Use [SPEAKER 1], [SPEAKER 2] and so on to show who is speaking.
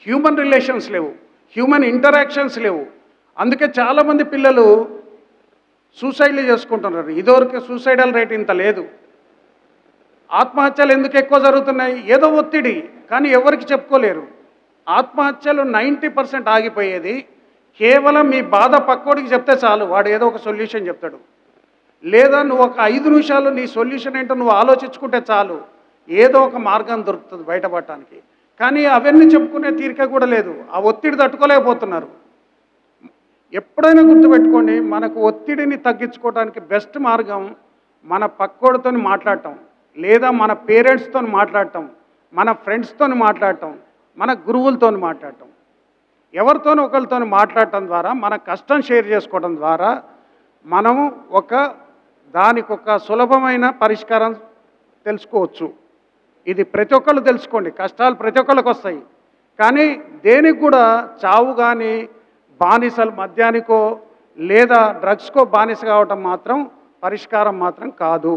[SPEAKER 1] Human relations లేవు, human interactions లేవు. అందుకే చాలామంది పిల్లలు సూసైడ్లు చేసుకుంటున్నారు. ఇదివరకు సూసైడల్ రేట్ ఇంత లేదు. ఆత్మహత్యలు ఎందుకు ఎక్కువ జరుగుతున్నాయి? ఏదో ఒత్తిడి, కానీ ఎవరికి చెప్పుకోలేరు. ఆత్మహత్యలు 90% ఆగిపోయేది కేవలం మీ బాధ పక్కోడికి చెప్తే చాలు, వాడు ఏదో ఒక సొల్యూషన్ చెప్తాడు. లేదా నువ్వు ఒక 5 నిమిషాలు నీ సొల్యూషన్ ఏంటో నువ్వు ఆలోచించుకుంటే చాలు, ఏదో ఒక మార్గం దొరుకుతుంది బయటపడటానికి. కానీ అవన్నీ చెప్పుకునే తీరిక కూడా లేదు. ఆ ఒత్తిడి తట్టుకోలేకపోతున్నారు. ఎప్పుడైనా గుర్తుపెట్టుకోండి, మనకు ఒత్తిడిని తగ్గించుకోవడానికి బెస్ట్ మార్గం మన పక్కోడితో మాట్లాడటం, లేదా మన పేరెంట్స్తో మాట్లాడటం, మన ఫ్రెండ్స్తో మాట్లాడటం, మన గురువులతో మాట్లాడటం. ఎవరితోనూ ఒకరితో మాట్లాడటం ద్వారా, మన కష్టం షేర్ చేసుకోవడం ద్వారా మనము దానికి ఒక సులభమైన పరిష్కారం తెలుసుకోవచ్చు. ఇది ప్రతి ఒక్కళ్ళు తెలుసుకోండి. కష్టాలు ప్రతి ఒక్కళ్ళకి వస్తాయి, కానీ దేనికి కూడా చావు కానీ బానిసలు మద్యానికో లేదా డ్రగ్స్కో బానిస కావటం మాత్రం పరిష్కారం మాత్రం కాదు.